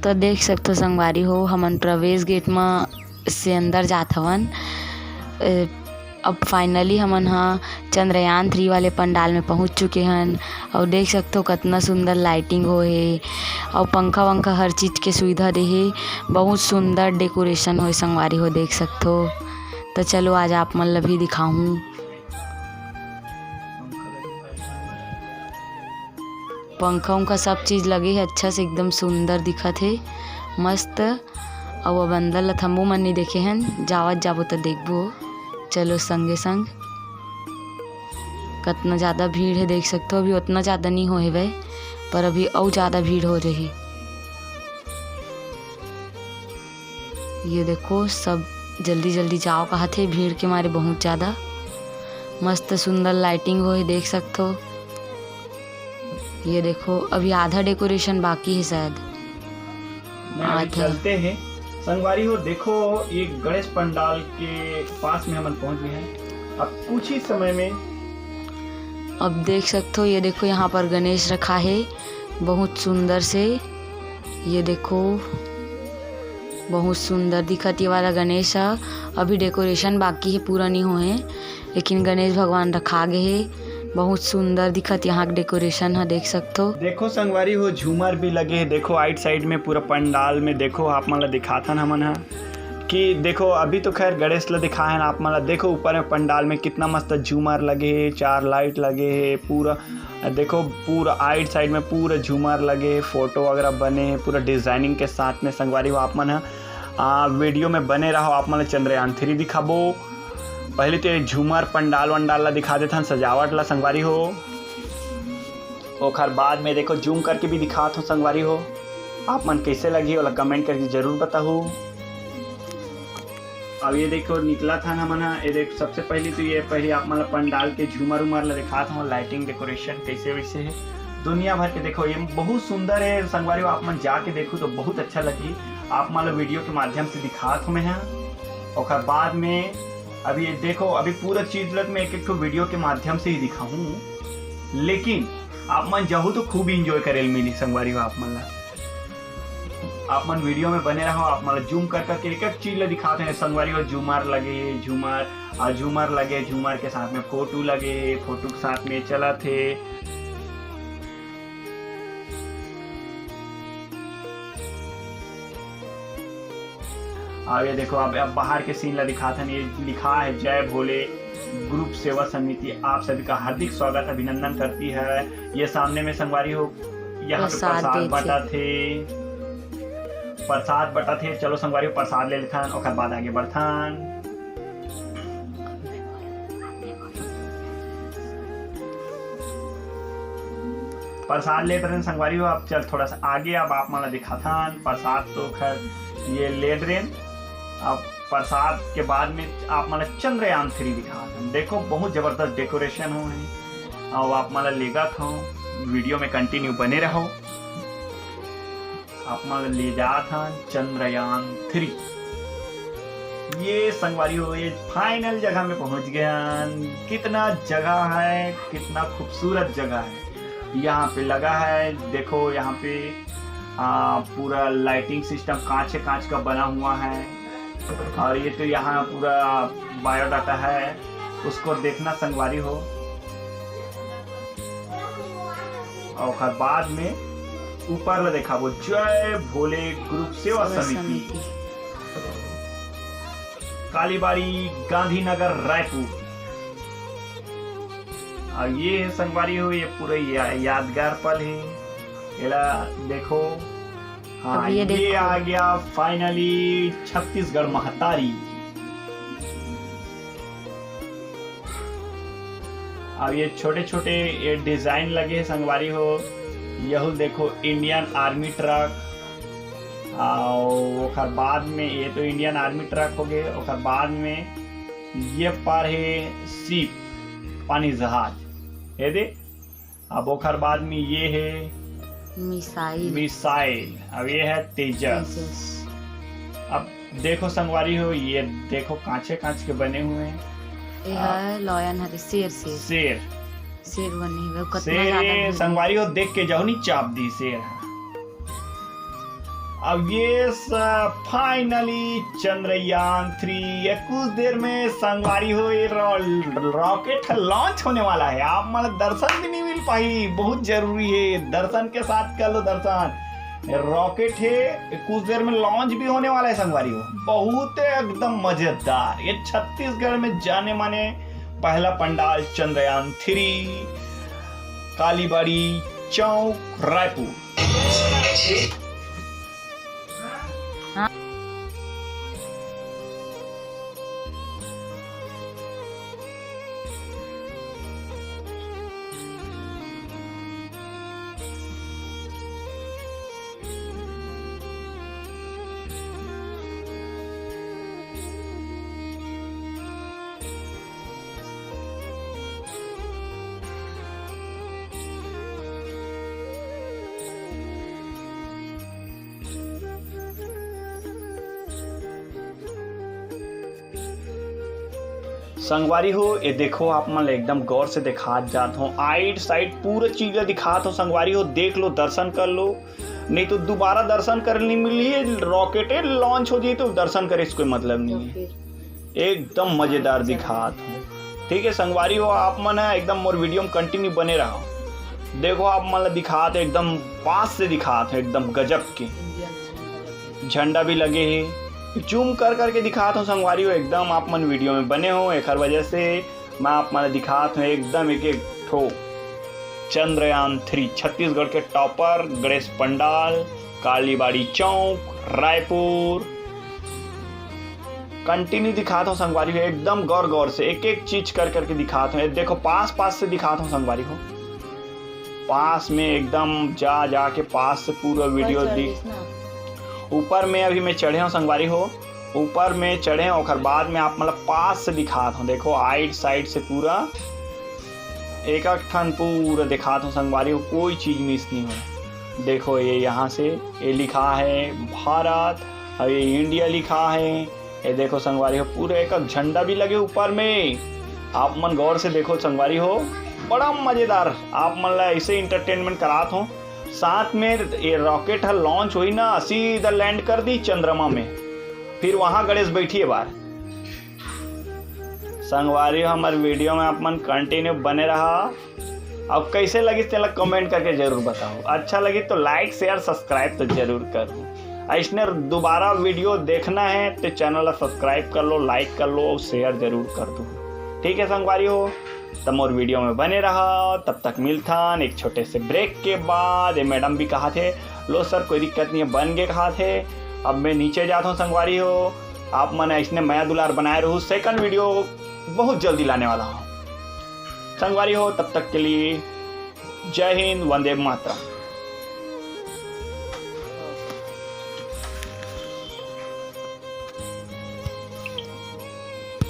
तो देख सकते हो संगवारी हो, हमन प्रवेश गेट में से अंदर जात हवन। अब फाइनली हमन चंद्रयान 3 वाले पंडाल में पहुंच चुके हन। और देख सकते हो कितना सुंदर लाइटिंग हो है और पंखा वंखा हर चीज़ के सुविधा दे है। बहुत सुंदर डेकोरेशन हो संगवारी हो, देख सकते हो। तो चलो आज आप मन ला भी दिखाऊँ। पंखा उनका सब चीज़ लगे है अच्छा से, एकदम सुंदर दिखत है, मस्त। और अब अंदर ला थम्बू मन नहीं देखे हैं, जावत जाबो तो देखबो। चलो संगे संग। कितना ज़्यादा भीड़ है देख सकते हो। अभी उतना ज़्यादा नहीं हो है वह, पर अभी और ज़्यादा भीड़ हो रही। ये देखो सब जल्दी जल्दी जाओ कहा थे, भीड़ के मारे बहुत ज़्यादा। मस्त सुंदर लाइटिंग हो है, देख सकते हो। ये देखो अभी आधा डेकोरेशन बाकी है शायद। चलते हैं संगवारी हो। देखो ये गणेश पंडाल के पास में हम पहुंच गए हैं अब कुछ ही समय में। अब देख सकते हो, ये देखो यहाँ पर गणेश रखा है बहुत सुंदर से। ये देखो बहुत सुंदर दिखत ये वाला गणेश है। अभी डेकोरेशन बाकी है, पूरा नहीं हुए, लेकिन गणेश भगवान रखा गए है। बहुत सुंदर दिखत यहाँ का डेकोरेशन है, देख सकते हो। देखो संगवारी हो झूमर भी लगे है। देखो आइट साइड में पूरा पंडाल में देखो आप मन ला दिखाथन हमन है कि देखो अभी तो खैर गणेश ला दिखाए हैं आप मन ला। देखो ऊपर में पंडाल में कितना मस्त झूमर लगे है, 4 लाइट लगे है पूरा। देखो पूरा आइट साइड में पूरा झूमर लगे है, फोटो वगैरह बने हैं पूरा डिजाइनिंग के साथ में। संगवारी हो आप मन है वीडियो में बने रहो, आप मन चंद्रयान 3 दिखाबो। पहले तो झूमर पंडाल वंडाल ला दिखा देथन, सजावट ला संगवारी हो। ओखर बाद में देखो जूम करके भी दिखात हूँ संगवारी हो। आप मन कैसे लगी वाला कमेंट करके जरूर बताओ। अब ये देखो निकला था ना मना, ये देखो सबसे पहले तो ये पहले आप मतलब पंडाल के झूमर उमर ला दिखाता हूँ, लाइटिंग डेकोरेशन कैसे वैसे है दुनिया भर के। देखो ये बहुत सुंदर है संगवारी हो, आप मन जाके देखो तो बहुत अच्छा लगी। आप मतलब वीडियो के माध्यम से दिखात हूँ मैं यहाँ। और बाद में अभी ये देखो अभी पूरा चीज में एक एक वीडियो के माध्यम से ही दिखाऊँ, लेकिन आप मन जाहू तो खूब इंजॉय करे मिली संगवारी हो। आप मन ला आप मन वीडियो में बने रहो, आप मतलब जूम कर करके एक एक चीज दिखाते हैं संगवारी हो। झूमर लगे, झूमर लगे, झूमर के साथ में फोटो लगे, फोटो के साथ में चला थे। अब ये देखो अब बाहर के सीन ला दिखाते हैं। ये लिखा है जय भोले ग्रुप सेवा समिति आप सभी का हार्दिक स्वागत अभिनंदन करती है। ये सामने में संगवारी हो यहाँ पे प्रसाद बटा थे। चलो संगवारी हो प्रसाद ले लेथन, और बाद आगे बढ़थन। प्रसाद ले रहे संगवारी हो। अब चल थोड़ा सा आगे अब आप माला दिखाथन। प्रसाद तो खैर ये ले रहे। अब प्रसाद के बाद में आप माला चंद्रयान 3 दिखाथन। देखो बहुत जबरदस्त डेकोरेशन हो है और आप माला लेगा था। वीडियो में कंटिन्यू बने रहो। आप माला ले जाता चंद्रयान 3। ये संगवारी हो ये फाइनल जगह में पहुंच गया। कितना जगह है, कितना खूबसूरत जगह है यहाँ पे लगा है। देखो यहाँ पे पूरा लाइटिंग सिस्टम कांच का बना हुआ है। और ये तो यहाँ पूरा बायोडाटा है, उसको देखना संगवारी हो। और बाद में ऊपर ला देखा वो जय भोले ग्रुप सेवा समिति कालीबाड़ी गांधीनगर रायपुर। और ये है संगवारी हो ये पूरा यादगार पल है। देखो हाँ ये आ गया फाइनली छत्तीसगढ़ महतारी। अब ये छोटे छोटे ये डिजाइन लगे हैं संगवारी हो। यह देखो इंडियन आर्मी ट्रक। और बाद में ये तो इंडियन आर्मी ट्रक हो गए। और बाद में ये पार है शिप पानी जहाज है दे। अब ओखर बाद में ये है मिसाइल। अब ये है तेजस। अब देखो संगवारी हो ये देखो कांच के बने हुए हैं। लॉयन है शेर बने शेर संगवारी हो देख के जाओ नहीं चाप दी शेर। अब ये फाइनली चंद्रयान 3 ये कुछ देर में संगवारी हो ये रॉकेट लॉन्च होने वाला है। आप मतलब दर्शन भी नहीं मिल पाई, बहुत जरूरी है, दर्शन के साथ कर लो दर्शन। रॉकेट है कुछ देर में लॉन्च भी होने वाला है संगवारी हो, बहुत एकदम मजेदार। ये छत्तीसगढ़ में जाने माने पहला पंडाल चंद्रयान 3 कालीबाड़ी चौक रायपुर। संगवारी हो ये देखो आप मन एकदम गौर से दिखात जात हो, आइट साइड पूरा चीज दिखात हो संगवारी हो, देख लो दर्शन कर लो, नहीं तो दोबारा दर्शन कर नहीं मिली। रॉकेट लॉन्च हो जाए तो दर्शन करे इसको मतलब नहीं है, एकदम मजेदार दिखात हो। ठीक है संगवारी हो आप मन एकदम मोर वीडियो में कंटिन्यू बने रहो, देखो आप मन दिखात एकदम पास से दिखात है, एकदम गजब के झंडा भी लगे है, जूम कर करके दिखाता हूँ संगवारी हो, एकदम आप मन वीडियो में बने हो। एक वजह से मैं आप मन दिखाता हूँ एकदम एक एक ठो चंद्रयान 3 छत्तीसगढ़ के टॉपर गणेश पंडाल कालीबाड़ी चौक रायपुर। कंटिन्यू दिखाता हूँ संगवारी हो, एकदम गौर गौर से एक एक चीज कर करके दिखाता हूँ। देखो पास पास से दिखाता हूँ संगवारी हो, पास में एकदम जा जा के पास से पूरा वीडियो ऊपर में अभी मैं चढ़े हूँ संगवारी हो, ऊपर में चढ़े और बाद में आप मतलब पास से दिखाता हूँ। देखो आइट साइड से पूरा एक एक ठन पूरा दिखाता हूँ संगवारी हो, कोई चीज़ मिस नहीं हो। देखो ये यहाँ से ये लिखा है भारत और ये इंडिया लिखा है, ये देखो संगवारी हो पूरे एक एक झंडा भी लगे ऊपर में। आप मन गौर से देखो संगवारी हो, बड़ा मज़ेदार आप मन ऐसे इंटरटेनमेंट करात हो। साथ में ये रॉकेट लॉन्च हुई ना, सीधा लैंड कर दी चंद्रमा में, फिर वहां गणेश बैठिए बार। संगवारी हमारे वीडियो में आप मन कंटिन्यू बने रहा। अब कैसे लगी तेला कमेंट करके जरूर बताओ, अच्छा लगी तो लाइक शेयर सब्सक्राइब तो जरूर करो। ऐसने दोबारा वीडियो देखना है तो चैनल सब्सक्राइब कर लो, लाइक कर लो और शेयर जरूर कर दो। ठीक है संगवारी हो, तब और वीडियो में बने रहा। तब तक मिलता एक छोटे से ब्रेक के बाद। ये मैडम भी कहा थे लो सर कोई दिक्कत नहीं है, बन गए कहा थे। अब मैं नीचे जाता हूँ संगवारी हो, आप मैंने इसने नया दुलार बनाए रहूँ, सेकंड वीडियो बहुत जल्दी लाने वाला हूँ संगवारी हो। तब तक के लिए जय हिंद, वंदे मातरम।